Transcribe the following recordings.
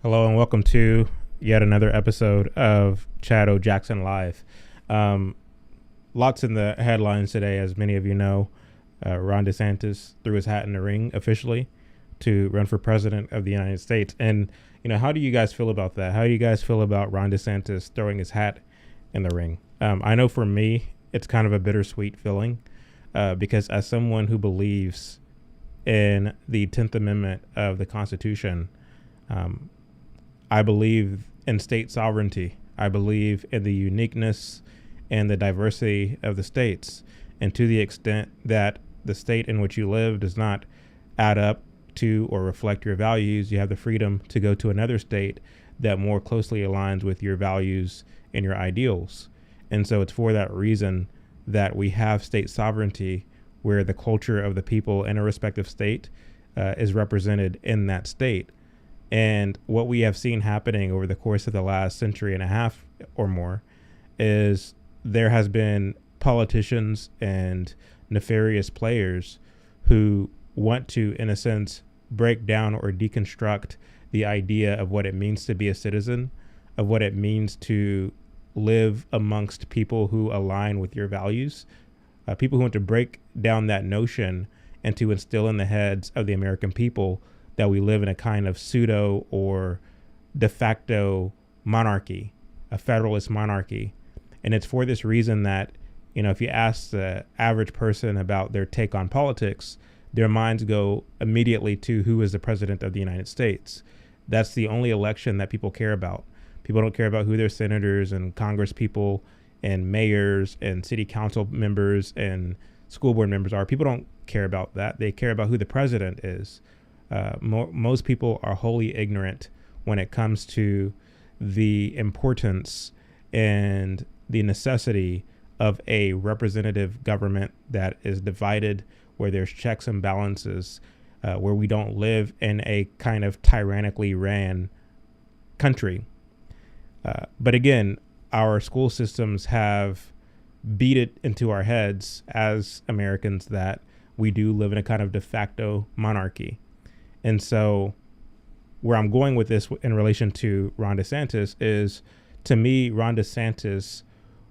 Hello and welcome to yet another episode of Chad O. Jackson Live. Um, Lots in the headlines today, as many of you know. Ron DeSantis threw his hat in the ring officially to run for president of the United States. And, how do you guys feel about that? How do you guys feel about Ron DeSantis throwing his hat in the ring? I know for me, it's kind of a bittersweet feeling because as someone who believes in the 10th Amendment of the Constitution, I believe in state sovereignty. I believe in the uniqueness and the diversity of the states. And to the extent that the state in which you live does not add up to or reflect your values, you have the freedom to go to another state that more closely aligns with your values and your ideals. And so it's for that reason that we have state sovereignty, where the culture of the people in a respective state is represented in that state. And what we have seen happening over the course of the last century and a half or more is there has been politicians and nefarious players who want to, in a sense, break down or deconstruct the idea of what it means to be a citizen, of what it means to live amongst people who align with your values, people who want to break down that notion and to instill in the heads of the American people that we live in a kind of pseudo or de facto monarchy, a federalist monarchy. And it's for this reason that, if you ask the average person about their take on politics, their minds go immediately to who is the president of the United States. That's the only election that people care about. People don't care about who their senators and Congress people and mayors and city council members and school board members are. People don't care about that. They care about who the president is. Most people are wholly ignorant when it comes to the importance and the necessity of a representative government that is divided, where there's checks and balances, where we don't live in a kind of tyrannically ran country. But again, our school systems have beat it into our heads as Americans that we do live in a kind of de facto monarchy. And so where I'm going with this in relation to Ron DeSantis is, to me, Ron DeSantis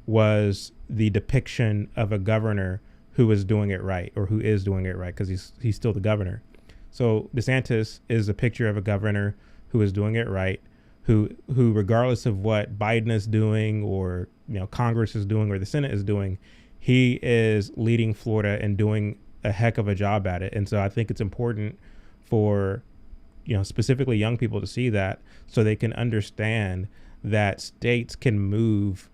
was the depiction of a governor who was doing it right, or who is doing it right, because he's still the governor. So DeSantis is a picture of a governor who is doing it right, who regardless of what Biden is doing or Congress is doing or the Senate is doing, he is leading Florida and doing a heck of a job at it. And so I think it's important for specifically young people to see that, so they can understand that states can move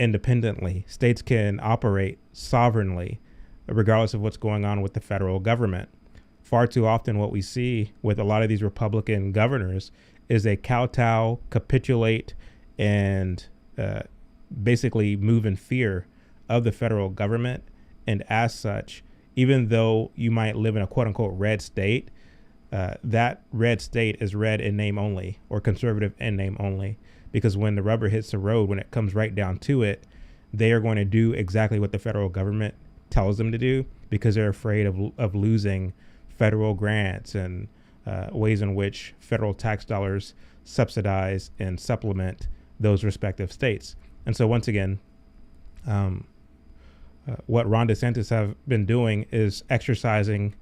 independently. States can operate sovereignly, regardless of what's going on with the federal government. Far too often what we see with a lot of these Republican governors is they kowtow, capitulate, and basically move in fear of the federal government. And as such, even though you might live in a quote unquote red state, that red state is red in name only, or conservative in name only, because when the rubber hits the road, when it comes right down to it, they are going to do exactly what the federal government tells them to do, because they're afraid of losing federal grants and ways in which federal tax dollars subsidize and supplement those respective states. And so once again, what Ron DeSantis have been doing is exercising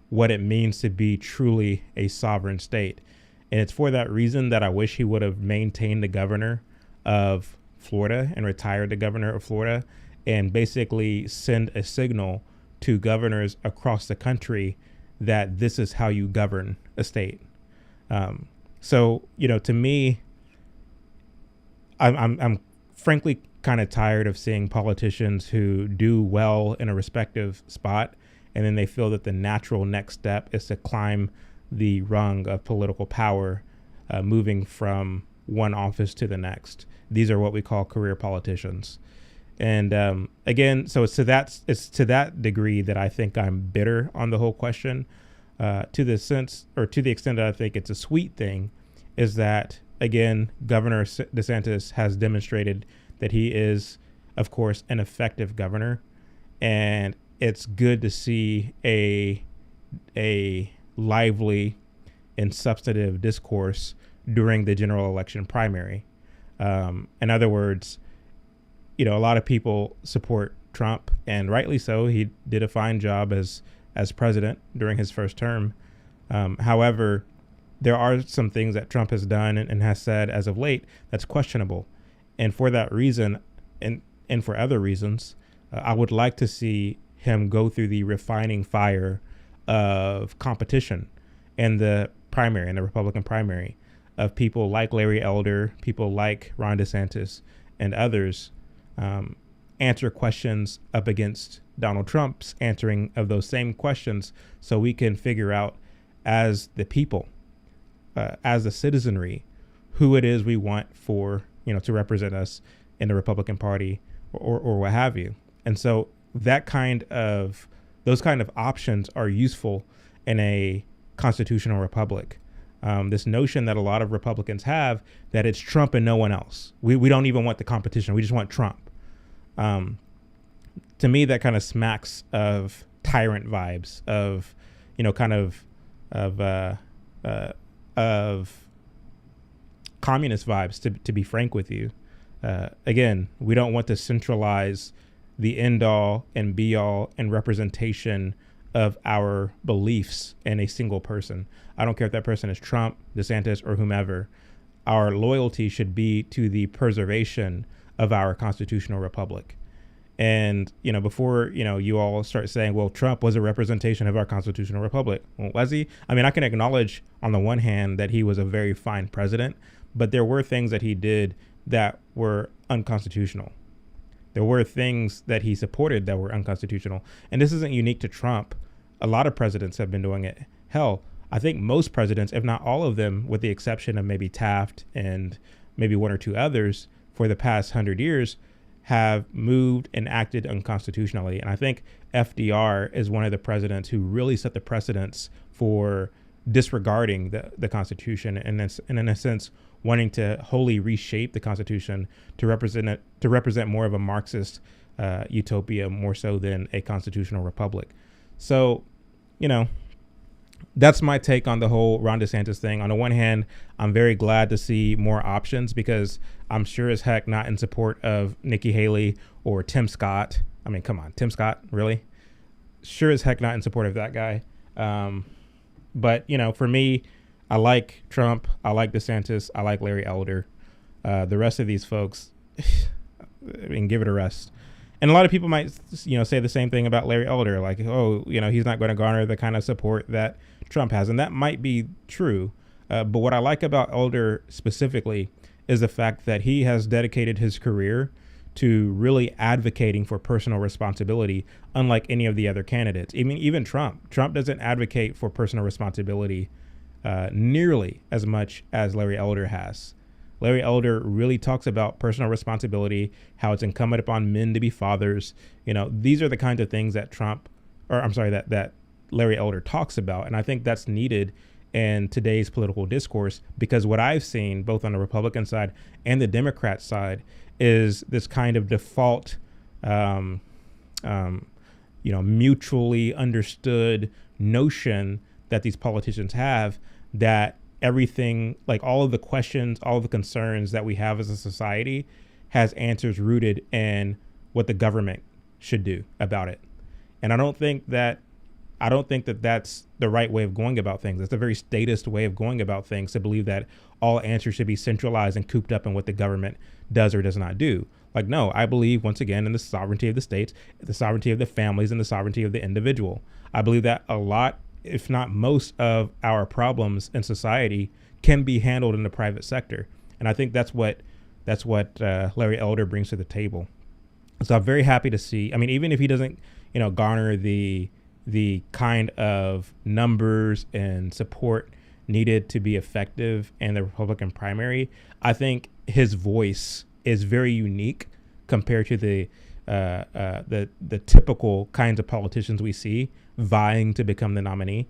what it means to be truly a sovereign state. And it's for that reason that I wish he would have maintained the governor of Florida and retired the governor of Florida, and basically send a signal to governors across the country that this is how you govern a state. So, to me, I'm frankly kind of tired of seeing politicians who do well in a respective spot, and then they feel that the natural next step is to climb the rung of political power, moving from one office to the next. These are what we call career politicians. And again, so it's to that degree that I think I'm bitter on the whole question. To the extent that I think it's a sweet thing, is that, again, Governor DeSantis has demonstrated that he is, of course, an effective governor, and it's good to see a lively and substantive discourse during the general election primary. In other words, a lot of people support Trump, and rightly so. He did a fine job as president during his first term. However, there are some things that Trump has done and has said as of late that's questionable. And for that reason, and for other reasons, I would like to see him go through the refining fire of competition in the primary, in the Republican primary, of people like Larry Elder, people like Ron DeSantis, and others, answer questions up against Donald Trump's answering of those same questions, so we can figure out as the people, as the citizenry, who it is we want for, to represent us in the Republican Party or what have you. And so those kind of options are useful in a constitutional republic. This notion that a lot of Republicans have that it's Trump and no one else. We don't even want the competition. We just want Trump. To me, that kind of smacks of tyrant vibes, of communist vibes, to be frank with you. Again, we don't want to centralize the end all and be all and representation of our beliefs in a single person. I don't care if that person is Trump, DeSantis, or whomever. Our loyalty should be to the preservation of our constitutional republic. And, before, you all start saying, well, Trump was a representation of our constitutional republic. Well, was he? I mean, I can acknowledge on the one hand that he was a very fine president, but there were things that he did that were unconstitutional. There were things that he supported that were unconstitutional. And this isn't unique to Trump. A lot of presidents have been doing it. Hell, I think most presidents, if not all of them, with the exception of maybe Taft and maybe one or two others for the past 100 years, have moved and acted unconstitutionally. And I think FDR is one of the presidents who really set the precedence for disregarding the Constitution and in a sense wanting to wholly reshape the Constitution to represent more of a Marxist utopia more so than a constitutional republic. So, that's my take on the whole Ron DeSantis thing. On the one hand, I'm very glad to see more options because I'm sure as heck not in support of Nikki Haley or Tim Scott. I mean, come on, Tim Scott, really? Sure as heck not in support of that guy. But, for me, I like Trump. I like DeSantis. I like Larry Elder. The rest of these folks, I mean, give it a rest. And a lot of people might, say the same thing about Larry Elder, like, oh, he's not going to garner the kind of support that Trump has. And that might be true. But what I like about Elder specifically is the fact that he has dedicated his career to really advocating for personal responsibility, unlike any of the other candidates. Even Trump. Trump doesn't advocate for personal responsibility nearly as much as Larry Elder has. Larry Elder really talks about personal responsibility, how it's incumbent upon men to be fathers. These are the kinds of things that that Larry Elder talks about. And I think that's needed in today's political discourse, because what I've seen both on the Republican side and the Democrat side is this kind of default, mutually understood notion that these politicians have that everything, like all of the questions, all of the concerns that we have as a society has answers rooted in what the government should do about it. And I don't think that that's the right way of going about things. It's a very statist way of going about things to believe that all answers should be centralized and cooped up in what the government does or does not do. Like, no, I believe once again in the sovereignty of the states, the sovereignty of the families, and the sovereignty of the individual. I believe that a lot, if not most, of our problems in society can be handled in the private sector. And I think that's what Larry Elder brings to the table. So I'm very happy to see, even if he doesn't, garner the kind of numbers and support needed to be effective in the Republican primary, I think his voice is very unique compared to the typical kinds of politicians we see vying to become the nominee.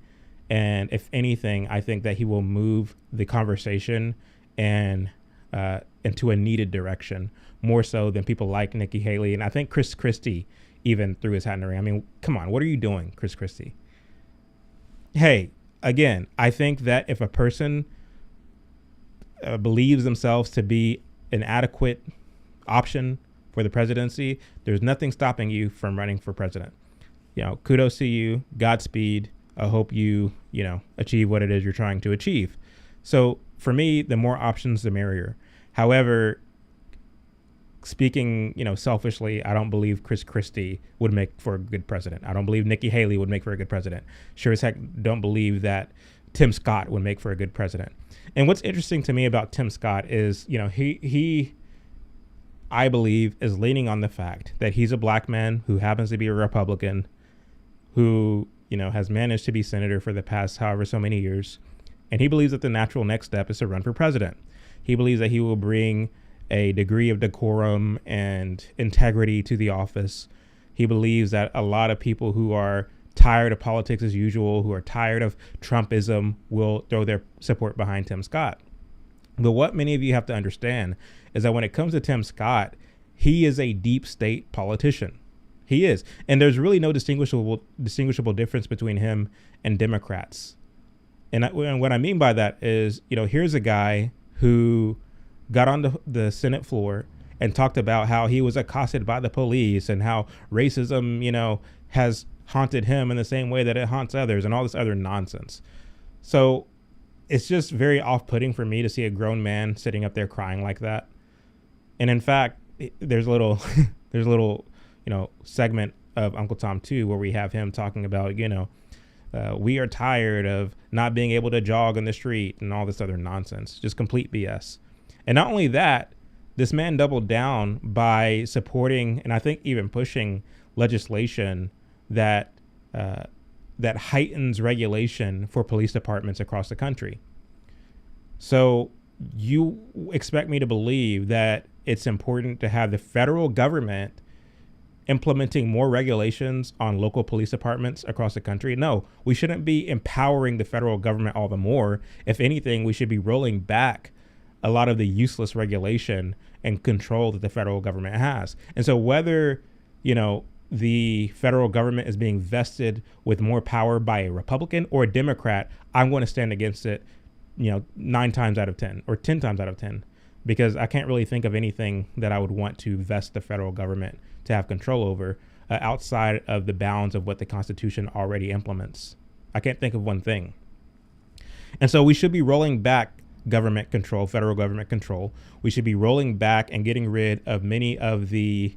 And if anything, I think that he will move the conversation and into a needed direction more so than people like Nikki Haley. And I think Chris Christie even threw his hat in the ring. Come on, what are you doing, Chris Christie? Hey, again, I think that if a person believes themselves to be an adequate option for the presidency, there's nothing stopping you from running for president. Kudos to you. Godspeed. I hope you achieve what it is you're trying to achieve. So for me, the more options, the merrier. However, speaking, selfishly, I don't believe Chris Christie would make for a good president. I don't believe Nikki Haley would make for a good president. Sure as heck don't believe that Tim Scott would make for a good president. And what's interesting to me about Tim Scott is, he I believe, is leaning on the fact that he's a black man who happens to be a Republican, who, has managed to be senator for the past however so many years. And he believes that the natural next step is to run for president. He believes that he will bring a degree of decorum and integrity to the office. He believes that a lot of people who are tired of politics as usual, who are tired of Trumpism, will throw their support behind Tim Scott. But what many of you have to understand is that when it comes to Tim Scott, he is a deep state politician. He is. And there's really no distinguishable difference between him and Democrats. And what I mean by that is, here's a guy who got on the Senate floor and talked about how he was accosted by the police and how racism, has haunted him in the same way that it haunts others and all this other nonsense. So it's just very off-putting for me to see a grown man sitting up there crying like that. And in fact, there's a little segment of Uncle Tom 2 where we have him talking about, we are tired of not being able to jog on the street and all this other nonsense, just complete BS. And not only that, this man doubled down by supporting and I think even pushing legislation that heightens regulation for police departments across the country. So you expect me to believe that it's important to have the federal government implementing more regulations on local police departments across the country? No, we shouldn't be empowering the federal government all the more. If anything, we should be rolling back a lot of the useless regulation and control that the federal government has. And so whether, the federal government is being vested with more power by a Republican or a Democrat, I'm going to stand against it, 9 times out of 10 or 10 times out of 10, because I can't really think of anything that I would want to vest the federal government to have control over outside of the bounds of what the Constitution already implements. I can't think of one thing. And so we should be rolling back government control, federal government control. We should be rolling back and getting rid of many of the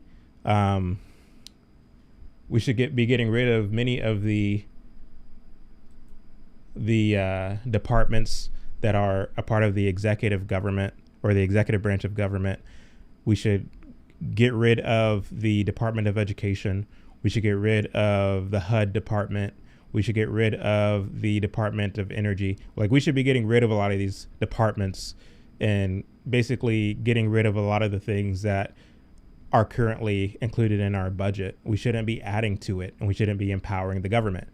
departments that are a part of the executive government or the executive branch of government. We should get rid of the Department of Education. We should get rid of the HUD department. We should get rid of the Department of Energy. We should be getting rid of a lot of these departments and basically getting rid of a lot of the things that are currently included in our budget. We shouldn't be adding to it, and we shouldn't be empowering the government.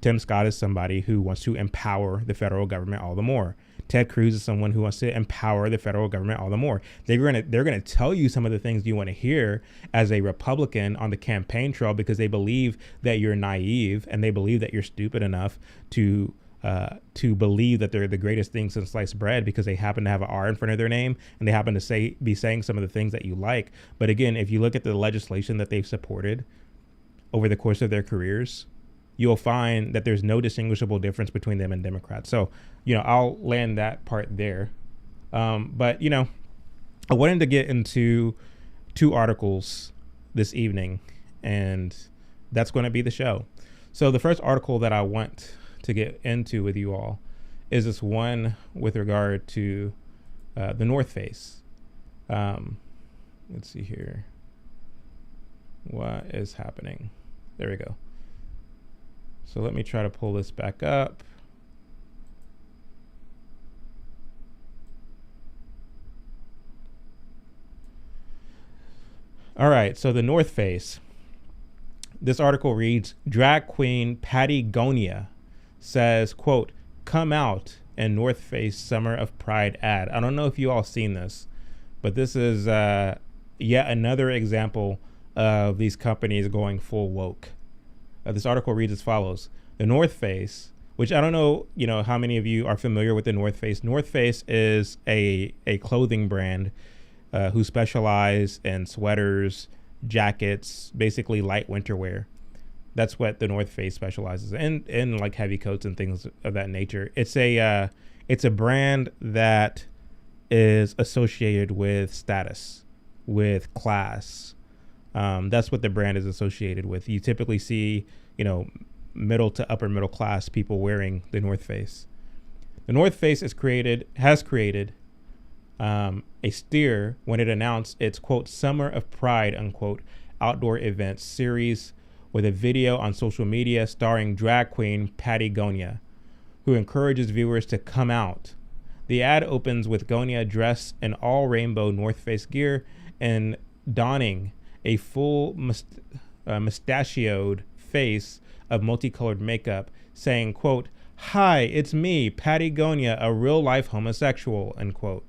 Tim Scott is somebody who wants to empower the federal government all the more. Ted Cruz is someone who wants to empower the federal government all the more. They're gonna tell you some of the things you want to hear as a Republican on the campaign trail because they believe that you're naive and they believe that you're stupid enough to believe that they're the greatest thing since sliced bread because they happen to have an R in front of their name and they happen to be saying some of the things that you like. But again, if you look at the legislation that they've supported over the course of their careers, you'll find that there's no distinguishable difference between them and Democrats. So, I'll land that part there. But, I wanted to get into 2 articles this evening, and that's going to be the show. So the first article that I want to get into with you all is this one with regard to the North Face. Let's see here. What is happening? There we go. So let me try to pull this back up. All right, so the North Face. This article reads, drag queen Patty Gonia says, quote, come out in North Face Summer of Pride ad. I don't know if you all seen this, but this is yet another example of these companies going full woke. This article reads as follows. The North Face, which I don't know, how many of you are familiar with the North Face. North Face is a clothing brand who specialize in sweaters, jackets, basically light winter wear. That's what the North Face specializes in like heavy coats and things of that nature. It's a brand that is associated with status, with class. That's what the brand is associated with. You typically see, middle to upper middle class people wearing the North Face. The North Face has created a steer when it announced its, quote, Summer of Pride, unquote, outdoor events series with a video on social media starring drag queen Patty Gonia, who encourages viewers to come out. The ad opens with Gonia dressed in all rainbow North Face gear and donning a full mustachioed face of multicolored makeup, saying, quote, "Hi, it's me, Patty Gonia, a real life homosexual," unquote.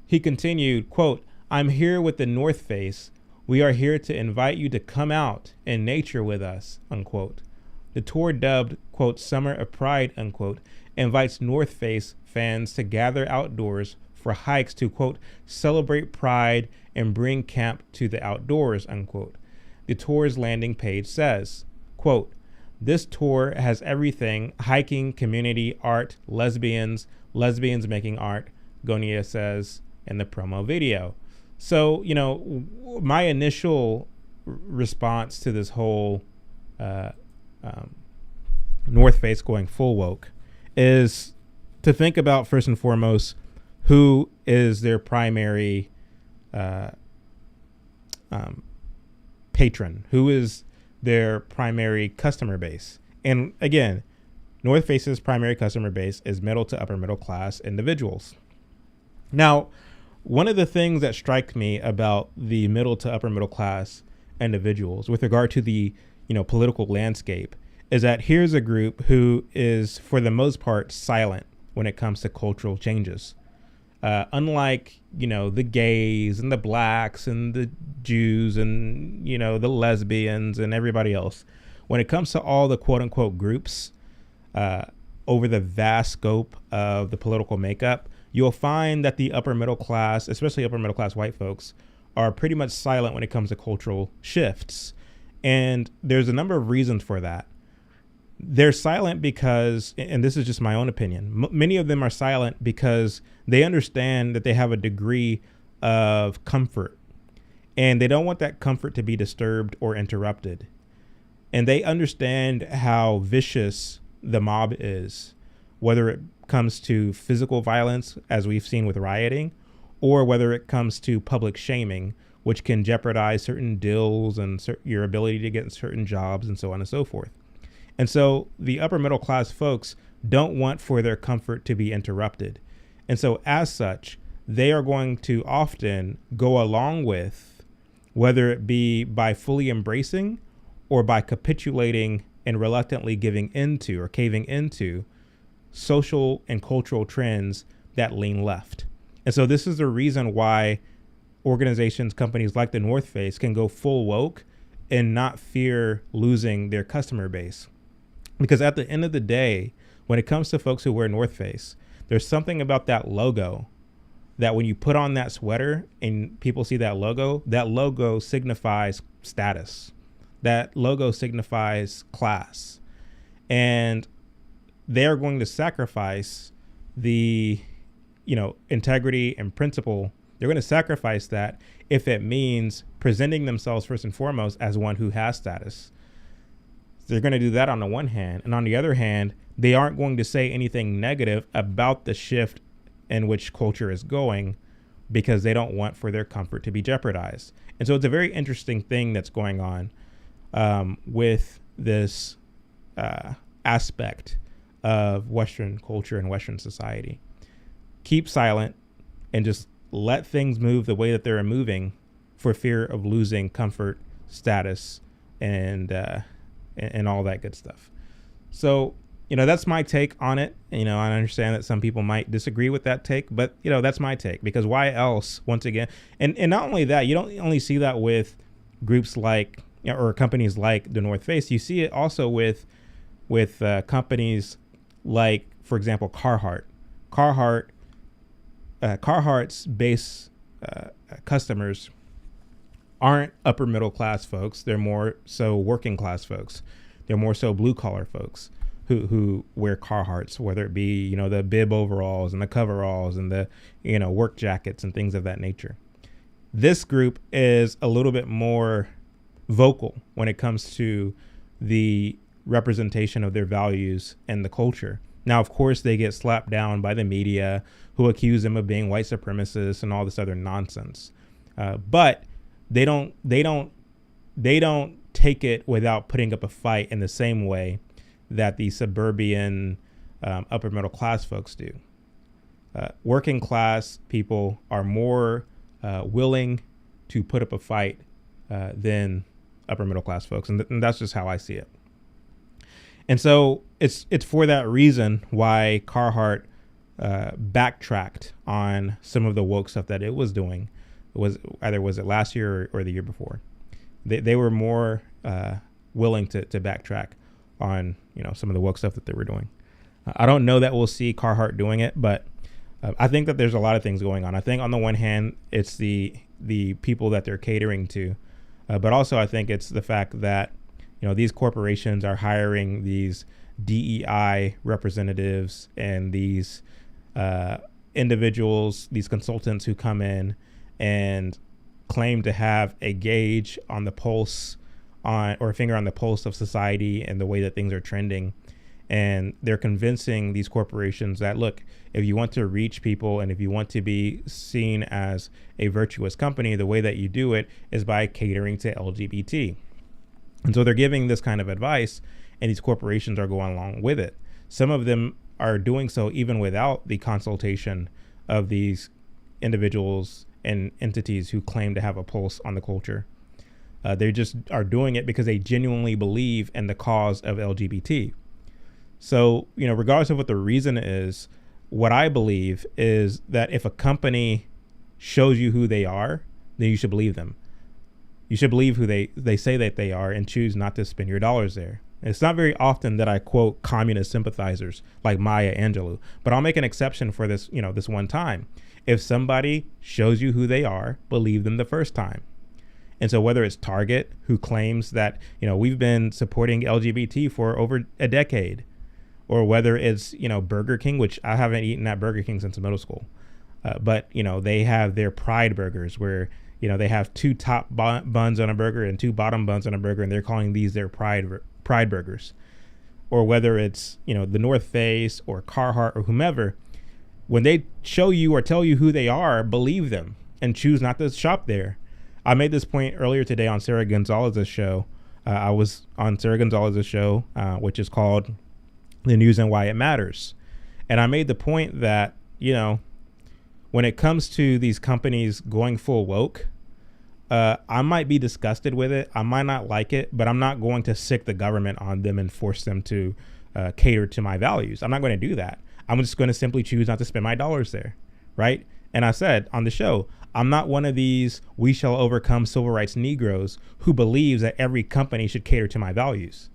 He continued, quote, "I'm here with the North Face. We are here to invite you to come out in nature with us," unquote. The tour, dubbed, quote, Summer of Pride, unquote, invites North Face fans to gather outdoors for hikes to, quote, celebrate pride and bring camp to the outdoors, unquote. The tour's landing page says, quote, "This tour has everything: hiking, community, art, lesbians making art," Gonia says in the promo video. So, my initial response to this whole North Face going full woke is to think about, first and foremost, who is their primary patron, who is their primary customer base. And again, North Face's primary customer base is middle to upper middle class individuals. Now, one of the things that strikes me about the middle to upper middle class individuals with regard to the political landscape is that here's a group who is, for the most part, silent when it comes to cultural changes. Unlike, the gays and the blacks and the Jews and, the lesbians and everybody else, when it comes to all the quote unquote groups over the vast scope of the political makeup, you'll find that the upper middle class, especially upper middle class white folks, are pretty much silent when it comes to cultural shifts. And there's a number of reasons for that. They're silent because, and this is just my own opinion, many of them are silent because they understand that they have a degree of comfort and they don't want that comfort to be disturbed or interrupted. And they understand how vicious the mob is, whether it comes to physical violence, as we've seen with rioting, or whether it comes to public shaming, which can jeopardize certain deals and your ability to get certain jobs and so on and so forth. And so the upper middle class folks don't want for their comfort to be interrupted. And so as such, they are going to often go along with, whether it be by fully embracing or by capitulating and reluctantly giving into or caving into social and cultural trends that lean left. And so this is the reason why organizations, companies like the North Face can go full woke and not fear losing their customer base. Because at the end of the day, when it comes to folks who wear North Face, there's something about that logo that when you put on that sweater and people see that logo signifies status. That logo signifies class. And they're going to sacrifice the, integrity and principle. They're going to sacrifice that if it means presenting themselves first and foremost as one who has status. They're going to do that on the one hand. And on the other hand, they aren't going to say anything negative about the shift in which culture is going because they don't want for their comfort to be jeopardized. And so it's a very interesting thing that's going on with this aspect of Western culture and Western society. Keep silent and just let things move the way that they're moving for fear of losing comfort, status, and all that good stuff. So, that's my take on it. I understand that some people might disagree with that take, but that's my take, because why else, once again, and not only that, you don't only see that with groups like, or companies like the North Face, you see it also with with companies like, for example, Carhartt. Carhartt's base customers aren't upper middle class folks. They're more so working class folks. They're more so blue collar folks who wear Carhartts, whether it be, the bib overalls and the coveralls and the, work jackets and things of that nature. This group is a little bit more vocal when it comes to the representation of their values and the culture. Now, of course, they get slapped down by the media, who accuse them of being white supremacists and all this other nonsense. But they don't take it without putting up a fight in the same way that the suburban upper middle class folks do. Working class people are more willing to put up a fight than upper middle class folks, and that's just how I see it. And so it's for that reason why Carhartt backtracked on some of the woke stuff that it was doing. Was it last year or the year before? They were more willing to backtrack on some of the woke stuff that they were doing. I don't know that we'll see Carhartt doing it, but I think that there's a lot of things going on. I think on the one hand, it's the people that they're catering to, but also I think it's the fact that these corporations are hiring these DEI representatives and these individuals, these consultants who come in and claim to have a gauge on the pulse or a finger on the pulse of society and the way that things are trending. And they're convincing these corporations that, look, if you want to reach people and if you want to be seen as a virtuous company, the way that you do it is by catering to LGBT. And so they're giving this kind of advice, and these corporations are going along with it. Some of them are doing so even without the consultation of these individuals and entities who claim to have a pulse on the culture. They just are doing it because they genuinely believe in the cause of LGBT. So, regardless of what the reason is, what I believe is that if a company shows you who they are, then you should believe them. You should believe who they say that they are and choose not to spend your dollars there. It's not very often that I quote communist sympathizers like Maya Angelou, but I'll make an exception for this, this one time. If somebody shows you who they are, believe them the first time. And so whether it's Target, who claims that, we've been supporting LGBT for over a decade, or whether it's, Burger King, which I haven't eaten at Burger King since middle school. But, they have their Pride burgers where, they have two top buns on a burger and two bottom buns on a burger, and they're calling these their Pride burgers. Or whether it's, the North Face or Carhartt or whomever, when they show you or tell you who they are, believe them and choose not to shop there. I made this point earlier today on Sarah Gonzalez's show. I was on Sarah Gonzalez's show, which is called The News and Why It Matters. And I made the point that, when it comes to these companies going full woke, I might be disgusted with it. I might not like it, but I'm not going to sick the government on them and force them to cater to my values. I'm not going to do that. I'm just going to simply choose not to spend my dollars there. Right. And I said on the show, I'm not one of these we shall overcome civil rights Negroes who believes that every company should cater to my values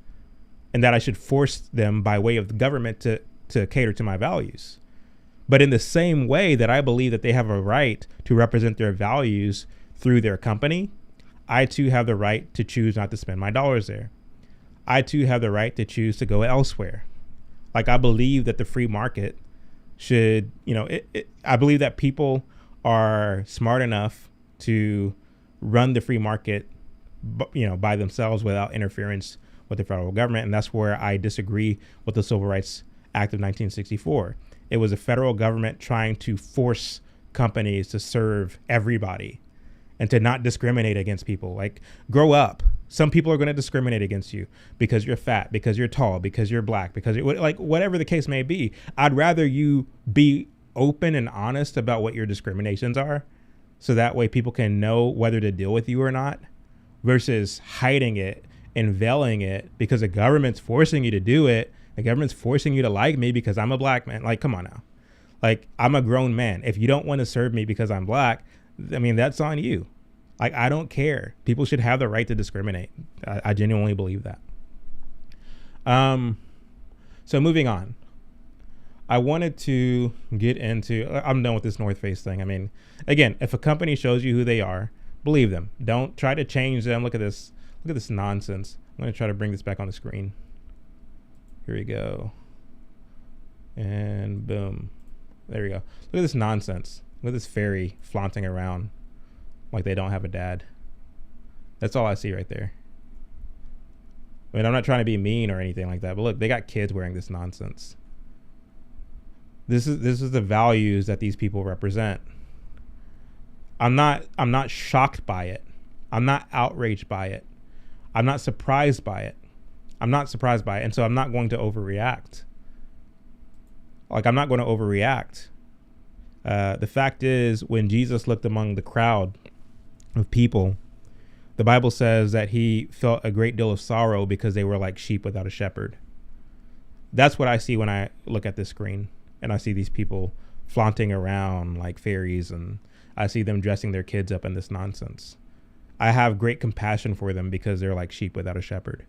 and that I should force them by way of the government to cater to my values. But in the same way that I believe that they have a right to represent their values through their company, I too have the right to choose not to spend my dollars there. I too have the right to choose to go elsewhere. Like, I believe that the free market should, I believe that people are smart enough to run the free market, by themselves without interference with the federal government. And that's where I disagree with the Civil Rights Act of 1964. It was a federal government trying to force companies to serve everybody and to not discriminate against people. Like, grow up. Some people are going to discriminate against you because you're fat, because you're tall, because you're black, because whatever the case may be. I'd rather you be open and honest about what your discriminations are, so that way people can know whether to deal with you or not, versus hiding it and veiling it because the government's forcing you to do it. The government's forcing you to like me because I'm a black man. Like, come on now. Like, I'm a grown man. If you don't want to serve me because I'm black, I mean, that's on you. Like, I don't care. People should have the right to discriminate. I genuinely believe that. So moving on, I wanted to get into, I'm done with this North Face thing. I mean, again, if a company shows you who they are, believe them. Don't try to change them. Look at this nonsense. I'm going to try to bring this back on the screen. Here we go. And boom. There we go. Look at this nonsense. Look at this fairy flaunting around like they don't have a dad. That's all I see right there. I mean, I'm not trying to be mean or anything like that, but look, they got kids wearing this nonsense. This is the values that these people represent. I'm not shocked by it. I'm not outraged by it. I'm not surprised by it. And so I'm not going to overreact. I'm not going to overreact. The fact is, when Jesus looked among the crowd of people, the Bible says that he felt a great deal of sorrow because they were like sheep without a shepherd. That's what I see when I look at this screen and I see these people flaunting around like fairies, and I see them dressing their kids up in this nonsense. I have great compassion for them because they're like sheep without a shepherd,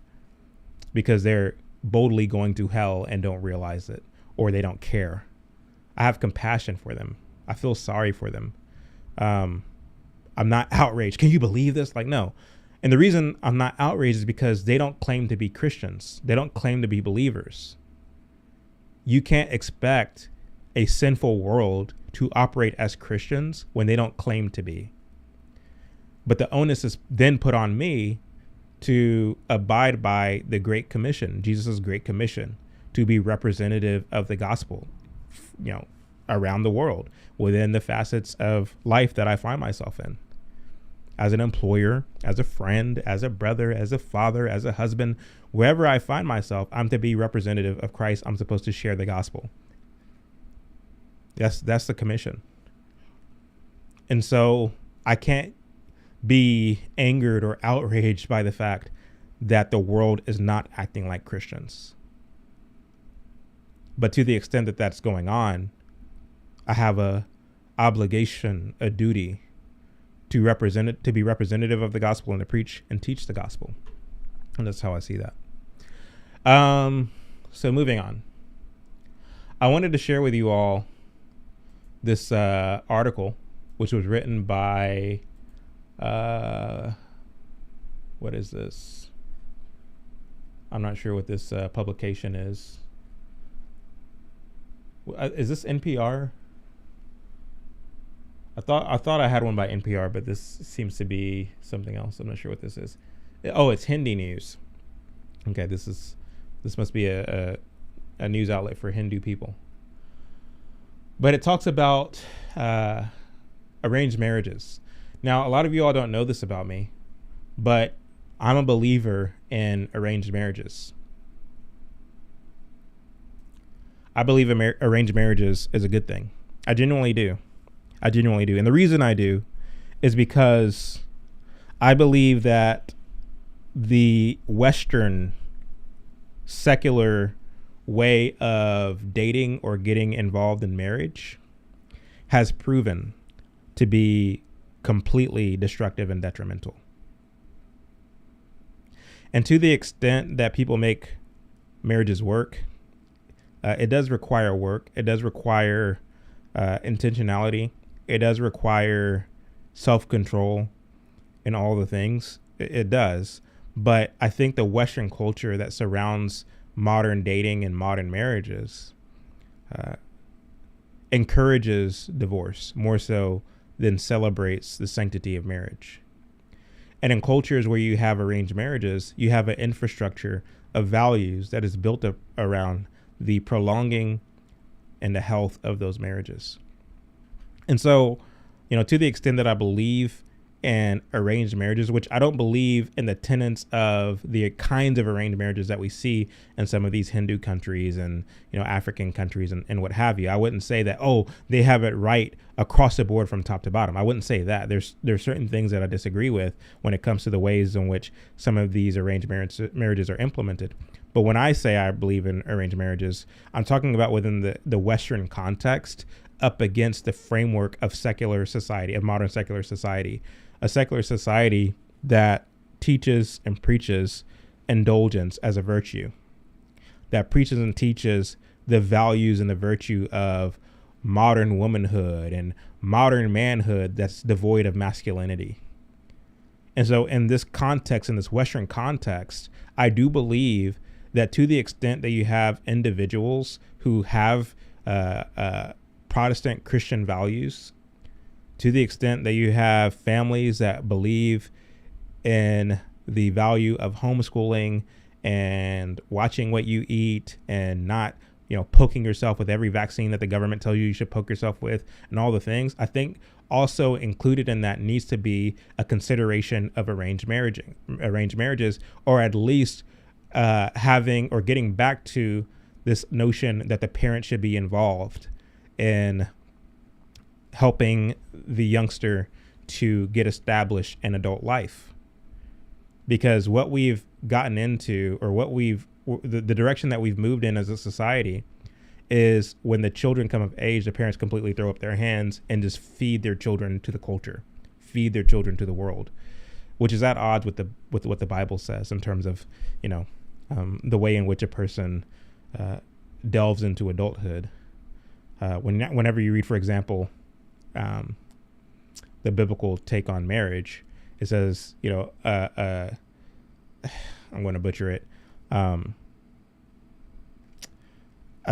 because they're boldly going to hell and don't realize it, or they don't care. I have compassion for them. I feel sorry for them. I'm not outraged. Can you believe this? No. And the reason I'm not outraged is because they don't claim to be Christians. They don't claim to be believers. You can't expect a sinful world to operate as Christians when they don't claim to be. But the onus is then put on me to abide by the Great Commission, Jesus' Great Commission, to be representative of the gospel, around the world, within the facets of life that I find myself in. As an employer, as a friend, as a brother, as a father, as a husband, wherever I find myself, I'm to be representative of Christ. I'm supposed to share the gospel. That's the commission. And so I can't be angered or outraged by the fact that the world is not acting like Christians. But to the extent that that's going on, I have a obligation, a duty to represent it, to be representative of the gospel and to preach and teach the gospel. And that's how I see that. So moving on, I wanted to share with you all this article, which was written by, what is this? I'm not sure what this publication is. Is this NPR? I thought I had one by NPR, but this seems to be something else. I'm not sure what this is. Oh, it's Hindi News. Okay, this must be a news outlet for Hindu people. But it talks about arranged marriages. Now, a lot of you all don't know this about me, but I'm a believer in arranged marriages. I believe arranged marriages is a good thing. I genuinely do. And the reason I do is because I believe that the Western secular way of dating or getting involved in marriage has proven to be completely destructive and detrimental. And to the extent that people make marriages work, it does require work. It does require intentionality. It does require self-control and all the things. It does. But I think the Western culture that surrounds modern dating and modern marriages encourages divorce more so than celebrates the sanctity of marriage. And in cultures where you have arranged marriages, you have an infrastructure of values that is built up around the prolonging and the health of those marriages. And so, to the extent that I believe in arranged marriages, which I don't believe in the tenets of the kinds of arranged marriages that we see in some of these Hindu countries and, African countries and what have you. I wouldn't say that, they have it right across the board from top to bottom. I wouldn't say that. There's certain things that I disagree with when it comes to the ways in which some of these arranged marriages are implemented. But when I say I believe in arranged marriages, I'm talking about within the Western context up against the framework of secular society, of modern secular society, a secular society that teaches and preaches indulgence as a virtue, that preaches and teaches the values and the virtue of modern womanhood and modern manhood that's devoid of masculinity. And so in this context, in this Western context, I do believe that to the extent that you have individuals who have Protestant Christian values, to the extent that you have families that believe in the value of homeschooling and watching what you eat and not, poking yourself with every vaccine that the government tells you should poke yourself with and all the things, I think also included in that needs to be a consideration of arranged marriages, or at least having or getting back to this notion that the parent should be involved in helping the youngster to get established in adult life. Because what we've gotten into, or the direction that we've moved in as a society, is when the children come of age, the parents completely throw up their hands and just feed their children to the culture, feed their children to the world, which is at odds with what the Bible says in terms of, the way in which a person delves into adulthood. Whenever you read, for example, the biblical take on marriage, it says, I'm going to butcher it. I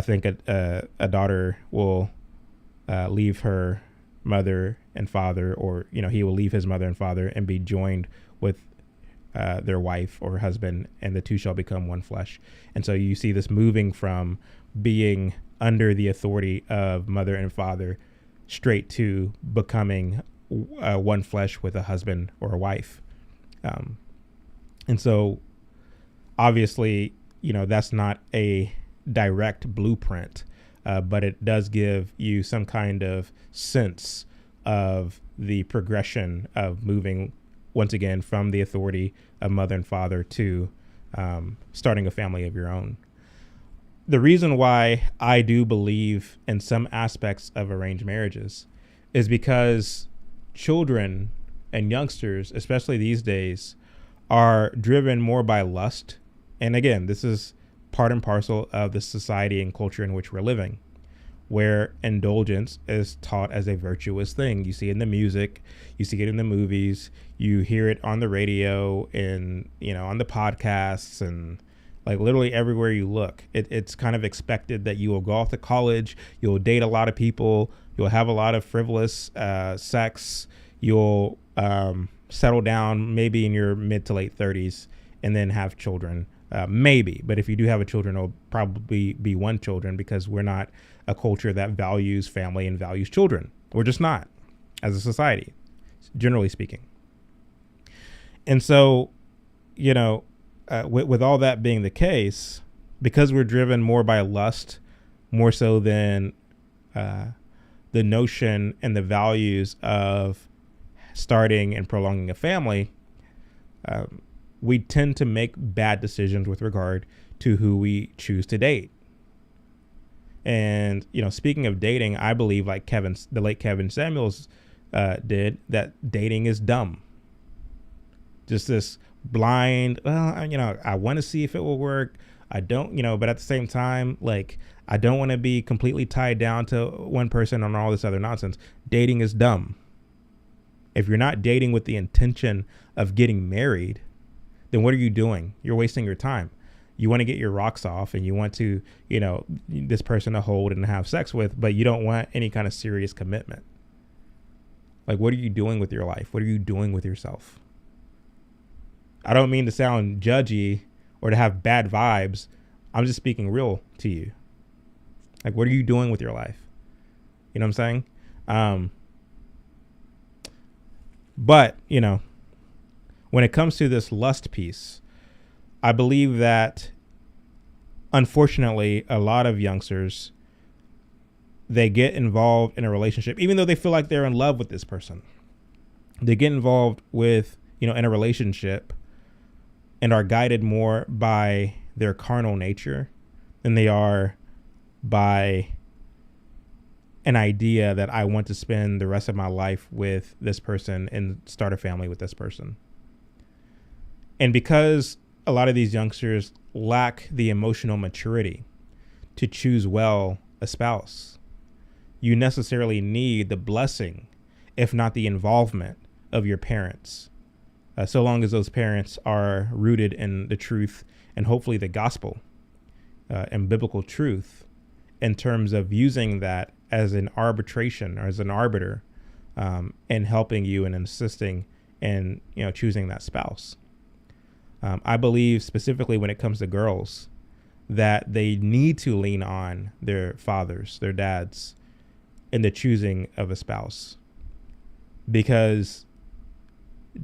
think a daughter will leave her mother and father, or, he will leave his mother and father and be joined with their wife or husband, and the two shall become one flesh. And so you see this moving from being under the authority of mother and father straight to becoming one flesh with a husband or a wife. And so obviously, that's not a direct blueprint, but it does give you some kind of sense of the progression of moving once again from the authority of mother and father to starting a family of your own. The reason why I do believe in some aspects of arranged marriages is because children and youngsters, especially these days, are driven more by lust. And again, this is part and parcel of the society and culture in which we're living, where indulgence is taught as a virtuous thing. You see it in the music, you see it in the movies, you hear it on the radio and, on the podcasts, and like literally everywhere you look. It's kind of expected that you will go off to college, you'll date a lot of people, you'll have a lot of frivolous sex, you'll settle down maybe in your mid to late 30s and then have children. Maybe, but if you do have a children, it'll probably be one children, because we're not a culture that values family and values children. We're just not, as a society, generally speaking. And so, with all that being the case, because we're driven more by lust, more so than the notion and the values of starting and prolonging a family, we tend to make bad decisions with regard to who we choose to date. And, speaking of dating, I believe, like the late Kevin Samuels did, that dating is dumb. Just this blind, I want to see if it will work. I don't, but at the same time, like, I don't want to be completely tied down to one person and all this other nonsense. Dating is dumb. If you're not dating with the intention of getting married, then what are you doing? You're wasting your time. You want to get your rocks off and you want to, this person to hold and have sex with, but you don't want any kind of serious commitment. Like, what are you doing with your life? What are you doing with yourself? I don't mean to sound judgy or to have bad vibes. I'm just speaking real to you. Like, what are you doing with your life? You know what I'm saying? But, when it comes to this lust piece, I believe that, unfortunately, a lot of youngsters, they get involved in a relationship, even though they feel like they're in love with this person. They get involved with, in a relationship and are guided more by their carnal nature than they are by an idea that I want to spend the rest of my life with this person and start a family with this person. And because a lot of these youngsters lack the emotional maturity to choose well a spouse. You necessarily need the blessing, if not the involvement, of your parents, so long as those parents are rooted in the truth and hopefully the gospel and biblical truth, in terms of using that as an arbitration or as an arbiter in helping you and assisting in choosing that spouse. I believe specifically when it comes to girls that they need to lean on their fathers, their dads, in the choosing of a spouse, because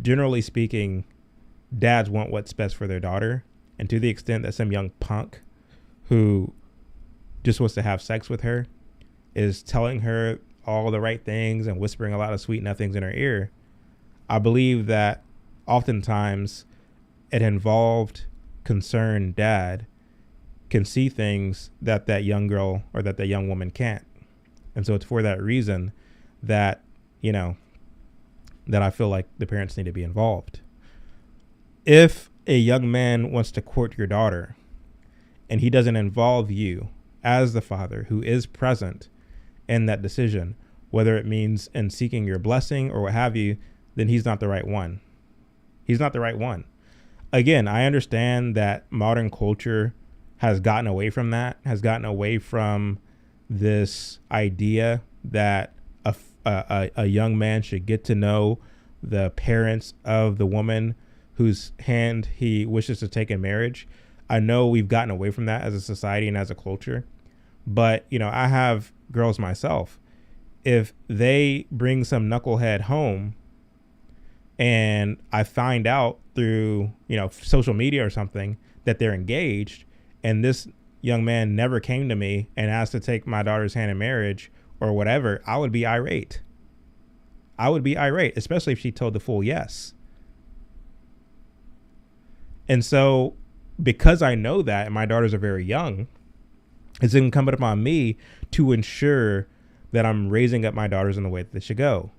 generally speaking, dads want what's best for their daughter. And to the extent that some young punk who just wants to have sex with her is telling her all the right things and whispering a lot of sweet nothings in her ear, I believe that oftentimes an involved, concerned dad can see things that that young girl or that young woman can't. And so it's for that reason that, that I feel like the parents need to be involved. If a young man wants to court your daughter and he doesn't involve you as the father who is present in that decision, whether it means in seeking your blessing or what have you, then he's not the right one. He's not the right one. Again, I understand that modern culture has gotten away from that, has gotten away from this idea that a young man should get to know the parents of the woman whose hand he wishes to take in marriage. I know we've gotten away from that as a society and as a culture, but I have girls myself. If they bring some knucklehead home and I find out through, social media or something that they're engaged, and this young man never came to me and asked to take my daughter's hand in marriage or whatever, I would be irate. I would be irate, especially if she told the full yes. And so because I know that, and my daughters are very young, it's incumbent upon me to ensure that I'm raising up my daughters in the way that they should go,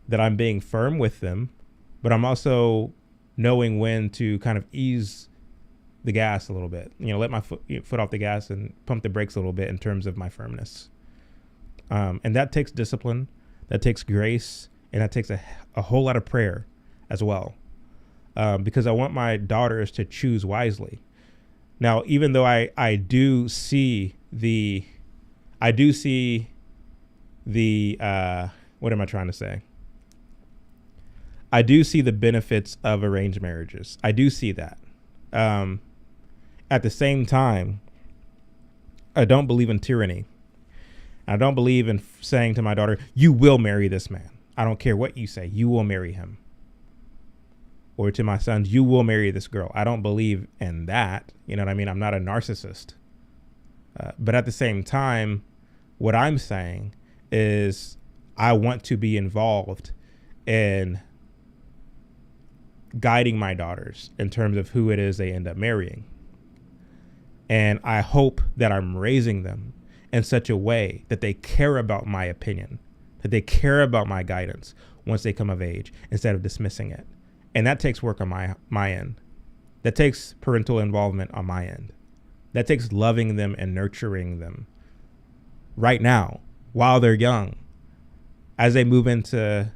that I'm being firm with them, but I'm also knowing when to kind of ease the gas a little bit, let my foot off the gas and pump the brakes a little bit in terms of my firmness. And that takes discipline, that takes grace, and that takes a whole lot of prayer as well. Because I want my daughters to choose wisely. Now, even though I do see the what am I trying to say? I do see the benefits of arranged marriages. I do see that. At the same time, I don't believe in tyranny. I don't believe in saying to my daughter, you will marry this man. I don't care what you say. You will marry him. Or to my sons, you will marry this girl. I don't believe in that. You know what I mean? I'm not a narcissist. But at the same time, what I'm saying is I want to be involved in guiding my daughters in terms of who it is they end up marrying. And I hope that I'm raising them in such a way that they care about my opinion, that they care about my guidance once they come of age, instead of dismissing it. And that takes work on my end. That takes parental involvement on my end. That takes loving them and nurturing them right now while they're young, as they move into,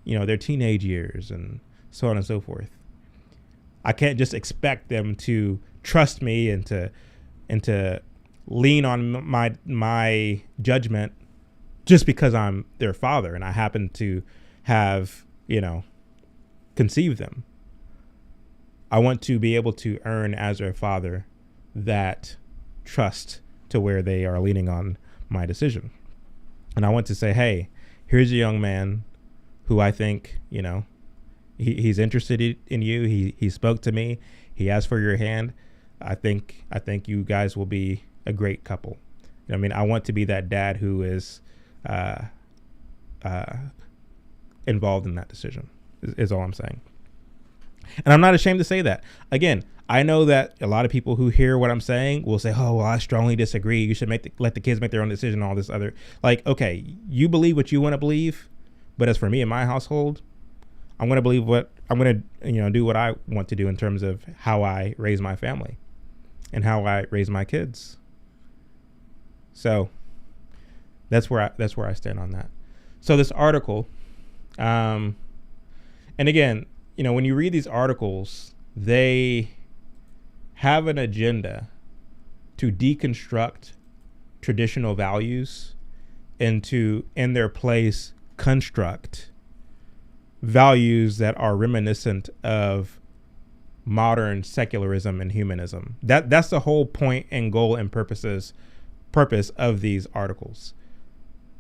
their teenage years and so on and so forth. I can't just expect them to trust me and to lean on my judgment just because I'm their father and I happen to have, conceived them. I want to be able to earn as their father that trust to where they are leaning on my decision. And I want to say, hey, here's a young man who I think, he's interested in you. He spoke to me. He asked for your hand. I think you guys will be a great couple. I want to be that dad who is involved in that decision is all I'm saying. And I'm not ashamed to say that. Again, I know that a lot of people who hear what I'm saying will say, oh, well, I strongly disagree. You should let the kids make their own decision, all this other. Okay, you believe what you want to believe. But as for me and my household, I'm going to believe do what I want to do in terms of how I raise my family. and how I raise my kids. So that's where I stand on that. So this article, and again, when you read these articles, they have an agenda to deconstruct traditional values and to, in their place, construct values that are reminiscent of modern secularism and humanism. That's the whole point and goal and purpose of these articles.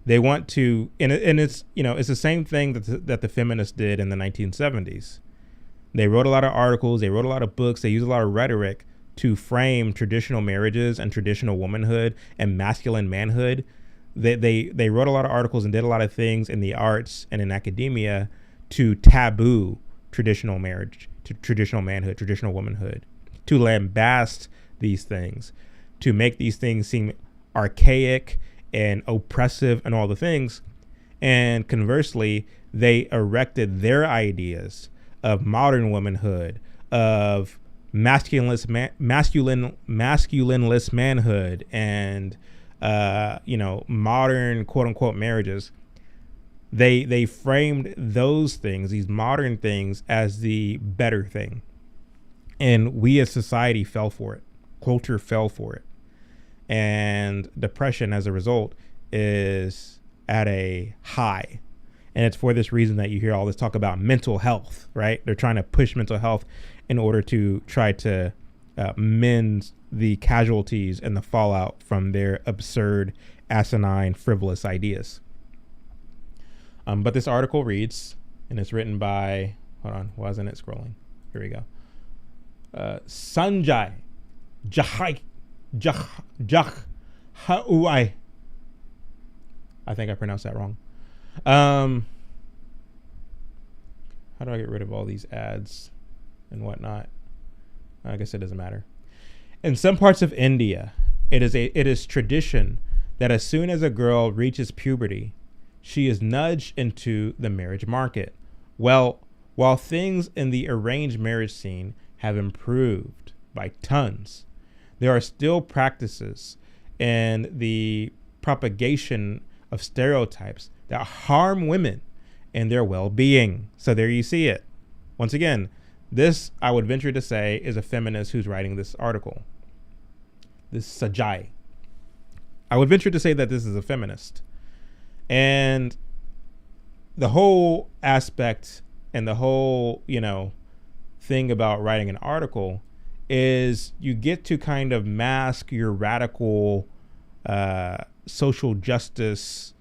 They want to, and it's it's the same thing that the feminists did in the 1970s. They wrote a lot of articles, they wrote a lot of books, they used a lot of rhetoric to frame traditional marriages and traditional womanhood and masculine manhood. They wrote a lot of articles and did a lot of things in the arts and in academia to taboo traditional marriage, to traditional manhood, traditional womanhood, to lambast these things, to make these things seem archaic and oppressive and all the things. And conversely, they erected their ideas of modern womanhood, of masculineless manhood, and modern quote unquote marriages. They framed those things, these modern things, as the better thing, and we as society fell for it. Culture fell for it. And depression, as a result, is at a high. And it's for this reason that you hear all this talk about mental health, right? They're trying to push mental health in order to try to mend the casualties and the fallout from their absurd, asinine, frivolous ideas. But this article reads, and it's written by, hold on, why isn't it scrolling? Here we go. Sanjay Hauai. I think I pronounced that wrong. How do I get rid of all these ads and whatnot? I guess it doesn't matter. In some parts of India, it is tradition that as soon as a girl reaches puberty, she is nudged into the marriage market. Well, while things in the arranged marriage scene have improved by tons, there are still practices and the propagation of stereotypes that harm women and their well-being. So there you see it. Once again, this, I would venture to say, is a feminist who's writing this article. This Sajai. I would venture to say that this is a feminist. And the whole aspect and the whole, thing about writing an article is you get to kind of mask your radical social justice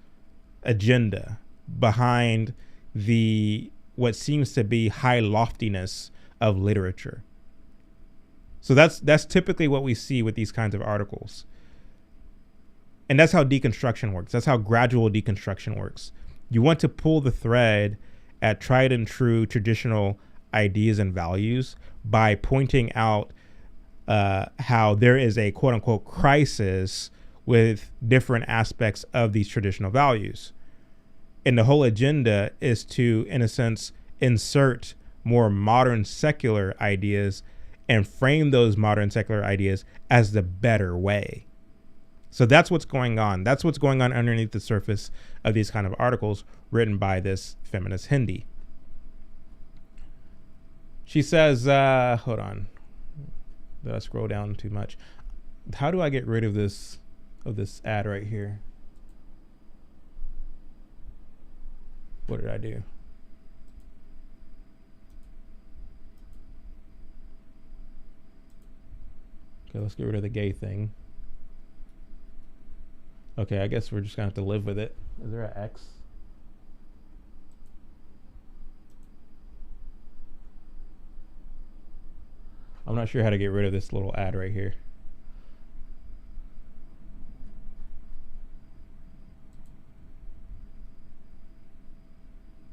agenda behind what seems to be high loftiness of literature. So that's typically what we see with these kinds of articles. And that's how deconstruction works. That's how gradual deconstruction works. You want to pull the thread at tried and true traditional ideas and values by pointing out how there is a quote unquote crisis with different aspects of these traditional values. And the whole agenda is to, in a sense, insert more modern secular ideas and frame those modern secular ideas as the better way. So that's what's going on. That's what's going on underneath the surface of these kind of articles written by this feminist Hindi. She says, hold on. Did I scroll down too much? How do I get rid of this ad right here? What did I do? Okay, let's get rid of the gay thing. Okay, I guess we're just gonna have to live with it. Is there an X? I'm not sure how to get rid of this little ad right here.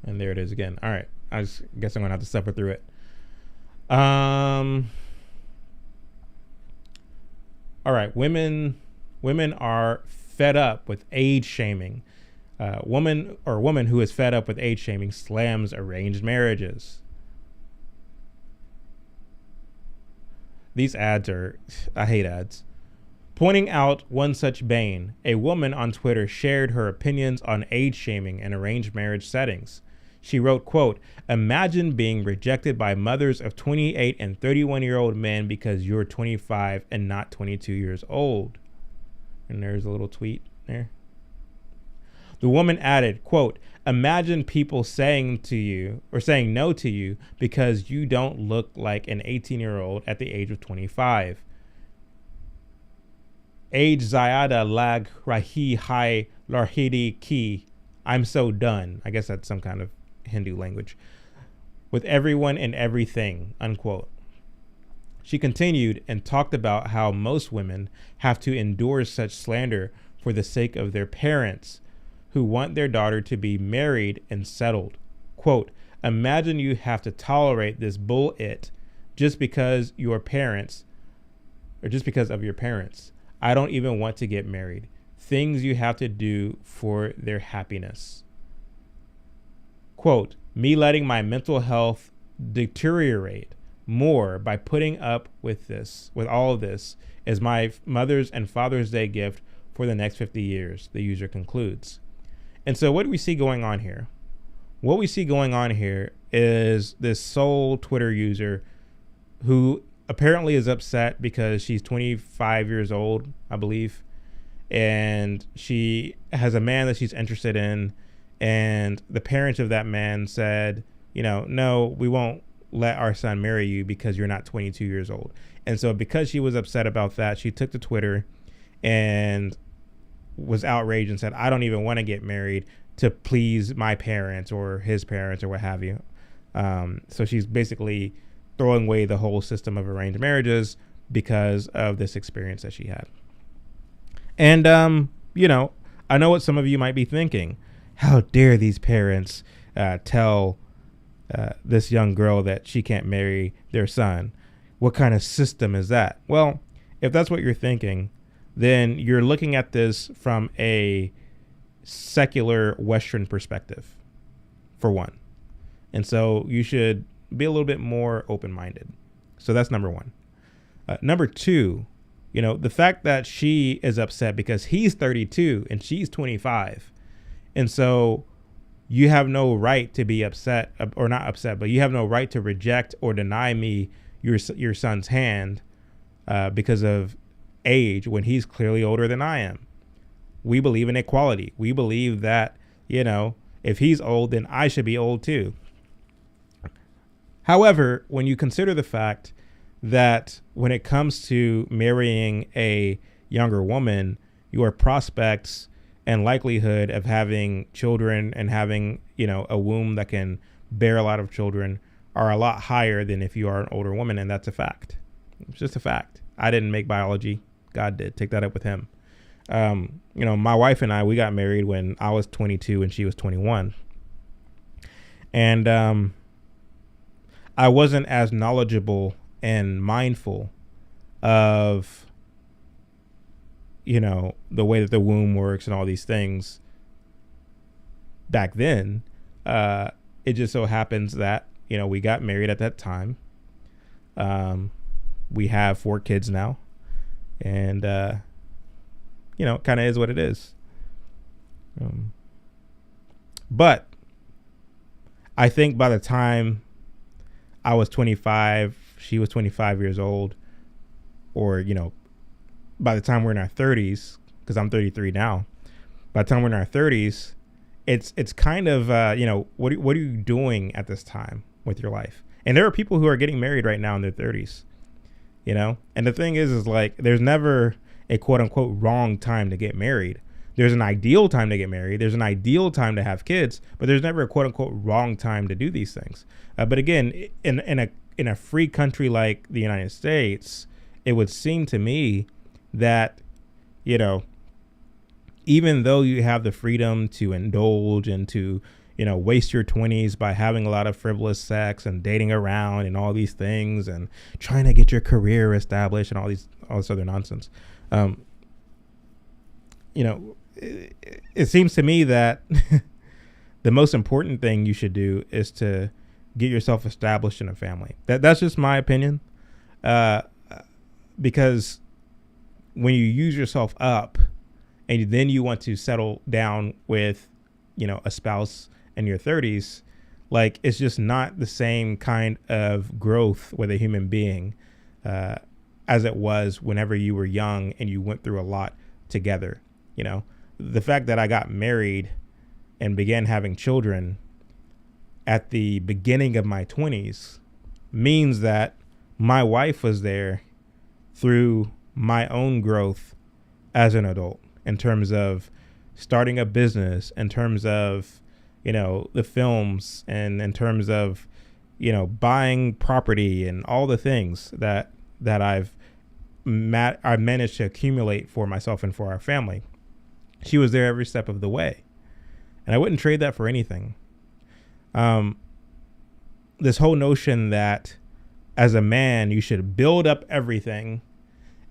And there it is again. All right, I just guess I'm gonna have to suffer through it. All right, women are fed up with age shaming. Woman who is fed up with age shaming slams arranged marriages. These ads are, I hate ads. Pointing out one such bane, a woman on Twitter shared her opinions on age shaming in arranged marriage settings. She wrote, quote, "Imagine being rejected by mothers of 28 and 31-year-old men because you're 25 and not 22 years old." And there's a little tweet there. The woman added, quote, "Imagine people saying no to you because you don't look like an 18-year-old at the age of 25. Age Zayada lag rahi hai larhidi ki. I'm so done." I guess that's some kind of Hindu language. "With everyone and everything," unquote. She continued and talked about how most women have to endure such slander for the sake of their parents who want their daughter to be married and settled. Quote, "Imagine you have to tolerate this just because of your parents. I don't even want to get married. Things you have to do for their happiness." Quote, "Me letting my mental health deteriorate more by putting up with all of this, is my Mother's and Father's Day gift for the next 50 years, the user concludes. And so what do we see going on here? What we see going on here is this sole Twitter user who apparently is upset because she's 25 years old, I believe, and she has a man that she's interested in, and the parents of that man said, no, we won't let our son marry you because you're not 22 years old. And so because she was upset about that, she took to Twitter and was outraged and said, I don't even want to get married to please my parents or his parents or what have you. So she's basically throwing away the whole system of arranged marriages because of this experience that she had. And, I know what some of you might be thinking. How dare these parents tell this young girl that she can't marry their son? What kind of system is that? Well, if that's what you're thinking, then you're looking at this from a secular Western perspective, for one. And so you should be a little bit more open-minded. So that's number one. Number two, the fact that she is upset because he's 32 and she's 25. And so you have no right to be upset, or not upset, but you have no right to reject or deny me your son's hand because of age when he's clearly older than I am. We believe in equality. We believe that, if he's old, then I should be old too. However, when you consider the fact that when it comes to marrying a younger woman, your prospects and likelihood of having children and having, a womb that can bear a lot of children are a lot higher than if you are an older woman. And that's a fact. It's just a fact. I didn't make biology. God did. Take that up with him. My wife and I, we got married when I was 22 and she was 21. And I wasn't as knowledgeable and mindful of, the way that the womb works and all these things back then. It just so happens that, we got married at that time. We have 4 kids now, and, it kind of is what it is. But I think by the time I was 25, she was 25 years old, or, by the time we're in our 30s, because I'm 33 now, by the time we're in our 30s, it's kind of, what are you doing at this time with your life? And there are people who are getting married right now in their 30s, and the thing is like, there's never a quote unquote wrong time to get married. There's an ideal time to get married. There's an ideal time to have kids, but there's never a quote unquote wrong time to do these things. But again, in a free country like the United States, it would seem to me that, even though you have the freedom to indulge and to, waste your 20s by having a lot of frivolous sex and dating around and all these things and trying to get your career established and all this other nonsense. It seems to me that the most important thing you should do is to get yourself established in a family. That's just my opinion. because when you use yourself up and then you want to settle down with, a spouse in your 30s, like it's just not the same kind of growth with a human being as it was whenever you were young and you went through a lot together. The fact that I got married and began having children at the beginning of my 20s means that my wife was there through my own growth as an adult, in terms of starting a business, in terms of, the films, and in terms of, buying property and all the things that I've managed to accumulate for myself and for our family. She was there every step of the way, and I wouldn't trade that for anything. This whole notion that as a man, you should build up everything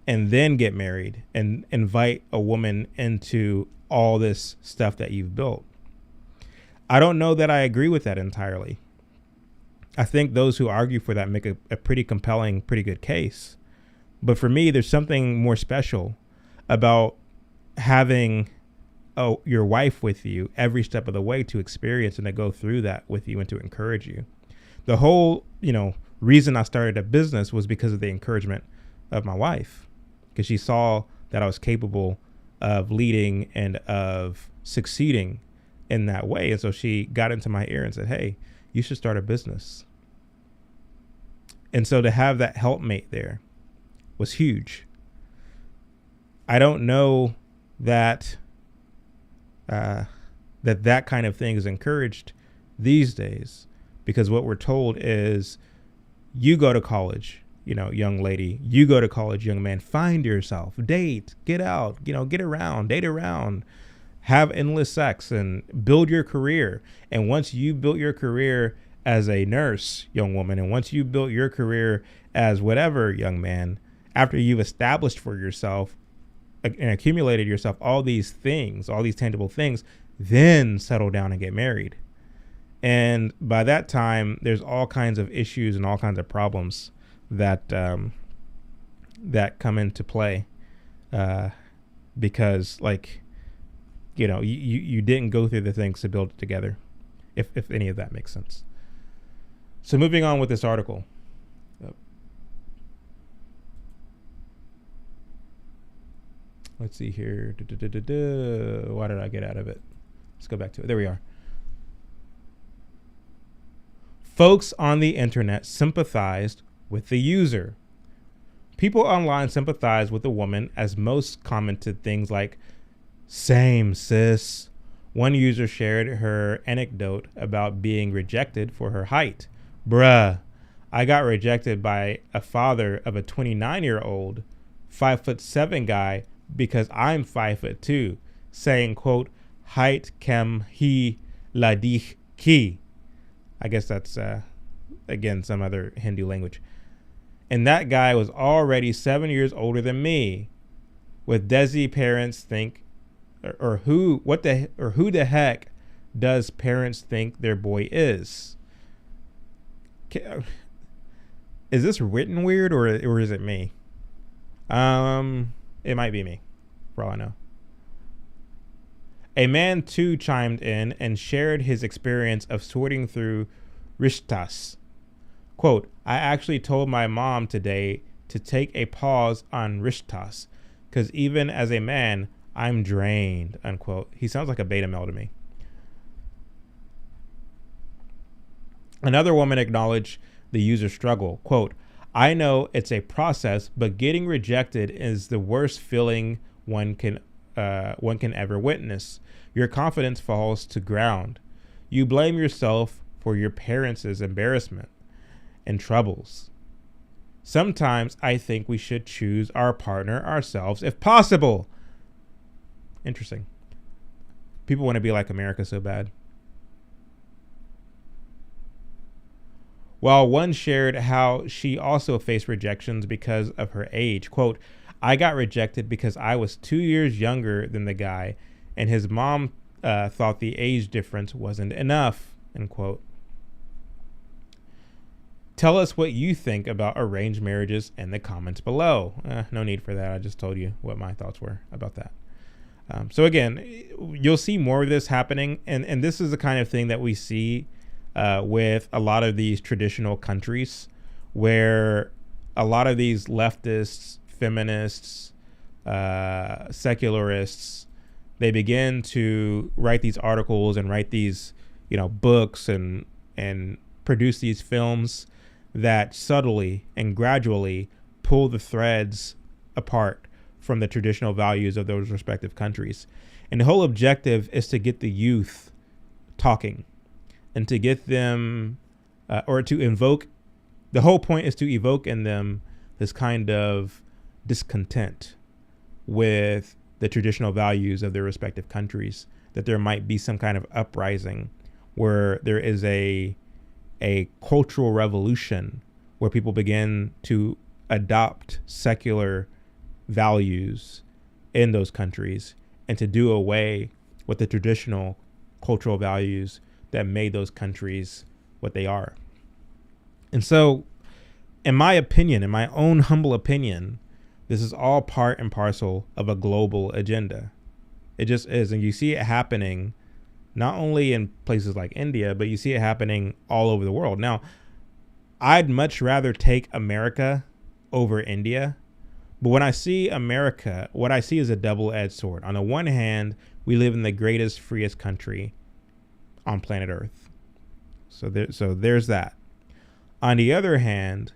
and then get married and invite a woman into all this stuff that you've built. I don't know that I agree with that entirely. I think those who argue for that make a pretty compelling, pretty good case. But for me, there's something more special about having your wife with you every step of the way to experience and to go through that with you and to encourage you. The whole, reason I started a business was because of the encouragement of my wife, because she saw that I was capable of leading and of succeeding in that way. And so she got into my ear and said, hey, you should start a business. And so to have that helpmate there was huge. I don't know that that kind of thing is encouraged these days, because what we're told is you go to college, young lady, you go to college, young man, find yourself, date, get out, get around, date around, have endless sex and build your career. And once you built your career as a nurse, young woman, and once you built your career as whatever, young man, after you've established for yourself and accumulated yourself all these things, all these tangible things, then settle down and get married. And by that time, there's all kinds of issues and all kinds of problems that that come into play because, like, you didn't go through the things to build it together, if any of that makes sense. So moving on with this article. Let's see here. Why did I get out of it? Let's go back to it. There we are. Folks on the internet sympathized with the user. People online sympathized with the woman, as most commented things like, "Same, sis." One user shared her anecdote about being rejected for her height. "Bruh, I got rejected by a father of a 29-year-old 5'7" guy because I'm 5'2", saying, quote, height kem hi ladich ki. I guess that's, again, some other Hindu language. And that guy was already 7 years older than me. With Desi parents think, or who the heck does parents think their boy is? Is this written weird or is it me? It might be me, for all I know. A man too chimed in and shared his experience of sorting through rishtas. Quote, "I actually told my mom today to take a pause on rishtas, because even as a man, I'm drained," unquote. He sounds like a beta male to me. Another woman acknowledged the user's struggle. Quote, "I know it's a process, but getting rejected is the worst feeling one can ever witness. Your confidence falls to ground. You blame yourself for your parents' embarrassment and troubles. Sometimes I think we should choose our partner ourselves if possible." Interesting. People want to be like America so bad. While one shared how she also faced rejections because of her age. Quote, "I got rejected because I was 2 years younger than the guy, and his mom thought the age difference wasn't enough," end quote. Tell us what you think about arranged marriages in the comments below. No need for that. I just told you what my thoughts were about that. So again, you'll see more of this happening. And this is the kind of thing that we see with a lot of these traditional countries, where a lot of these leftists, feminists, secularists, they begin to write these articles and write these, books and produce these films that subtly and gradually pull the threads apart from the traditional values of those respective countries. And the whole objective is to get the youth talking and to get them or to invoke. The whole point is to evoke in them this kind of discontent with the traditional values of their respective countries, that there might be some kind of uprising where there is a cultural revolution where people begin to adopt secular values in those countries and to do away with the traditional cultural values that made those countries what they are. And so, in my opinion, in my own humble opinion, this is all part and parcel of a global agenda. It just is. And you see it happening not only in places like India, but you see it happening all over the world. Now, I'd much rather take America over India. But when I see America, what I see is a double-edged sword. On the one hand, we live in the greatest, freest country on planet Earth. So there's that. On the other hand,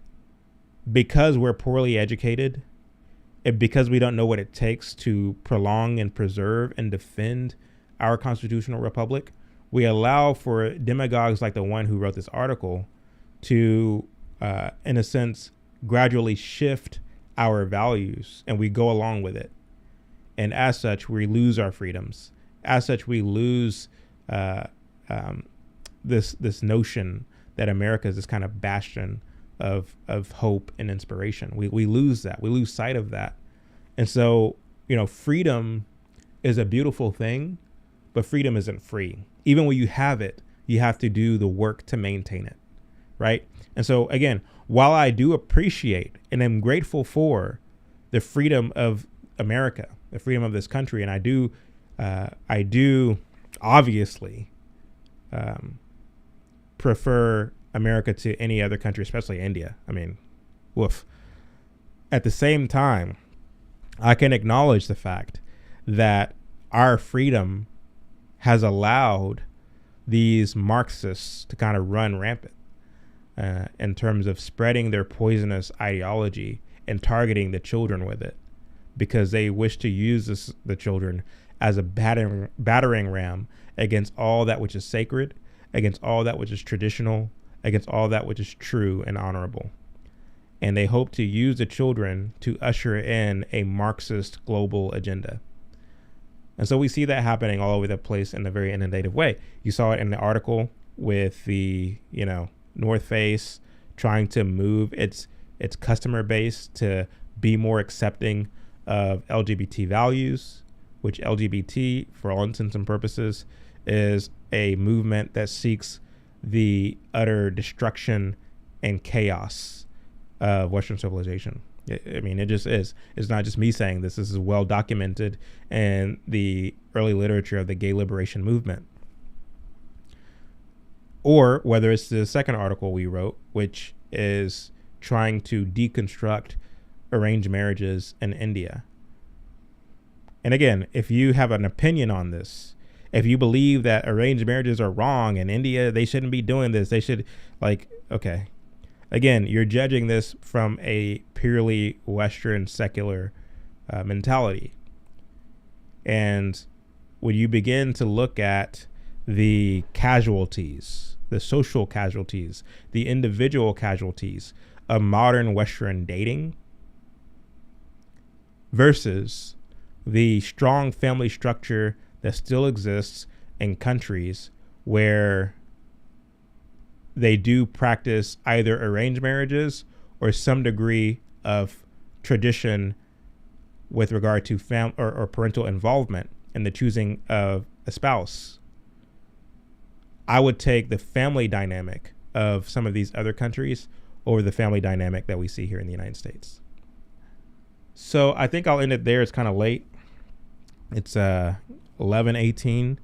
because we're poorly educated, and because we don't know what it takes to prolong and preserve and defend our constitutional republic, we allow for demagogues like the one who wrote this article to, in a sense, gradually shift our values, and we go along with it. And as such, we lose our freedoms. As such, we lose this notion that America is this kind of bastion of hope and inspiration. We lose that. We lose sight of that. And so, freedom is a beautiful thing, but freedom isn't free. Even when you have it, you have to do the work to maintain it, right? And so, again, while I do appreciate and am grateful for the freedom of America, the freedom of this country, and I do obviously prefer America to any other country, especially India. I mean, woof. At the same time, I can acknowledge the fact that our freedom has allowed these Marxists to kind of run rampant in terms of spreading their poisonous ideology and targeting the children with it, because they wish to use the children as a battering ram against all that which is sacred, against all that which is traditional, against all that which is true and honorable. And they hope to use the children to usher in a Marxist global agenda. And so we see that happening all over the place in a very inundative way. You saw it in the article with the, North Face trying to move its customer base to be more accepting of LGBT values, which LGBT, for all intents and purposes, is a movement that seeks the utter destruction and chaos of Western civilization. It just is. It's not just me saying this. This is well documented in the early literature of the gay liberation movement. Or whether it's the second article we wrote, which is trying to deconstruct arranged marriages in India. And again, if you have an opinion on this, if you believe that arranged marriages are wrong in India, they shouldn't be doing this. They should, okay. Again, you're judging this from a purely Western secular mentality. And when you begin to look at the casualties, the social casualties, the individual casualties of modern Western dating versus the strong family structure that still exists in countries where they do practice either arranged marriages or some degree of tradition with regard to or parental involvement in the choosing of a spouse. I would take the family dynamic of some of these other countries over the family dynamic that we see here in the United States. So I think I'll end it there. It's kind of late. It's 11:18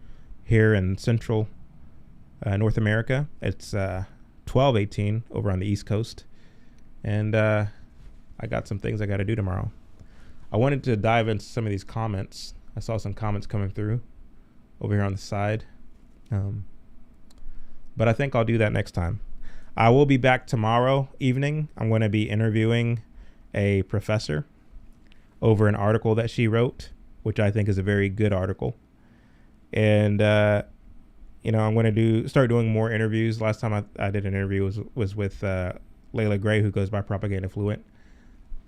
here in Central North America. It's 12:18 over on the East Coast. And I got some things I got to do tomorrow. I wanted to dive into some of these comments. I saw some comments coming through over here on the side. But I think I'll do that next time. I will be back tomorrow evening. I'm going to be interviewing a professor over an article that she wrote, which I think is a very good article. And, I'm going to start doing more interviews. Last time I did an interview was with Layla Gray, who goes by Propaganda Fluent.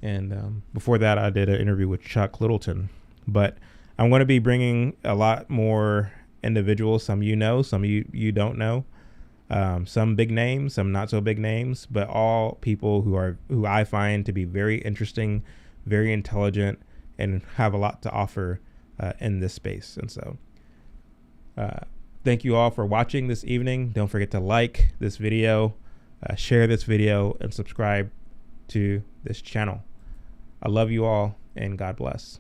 And before that, I did an interview with Chuck Littleton. But I'm going to be bringing a lot more individuals. Some you know, some you don't know. Some big names, some not so big names, but all people who I find to be very interesting, very intelligent, and have a lot to offer in this space. And so thank you all for watching this evening. Don't forget to like this video, share this video, and subscribe to this channel. I love you all, and God bless.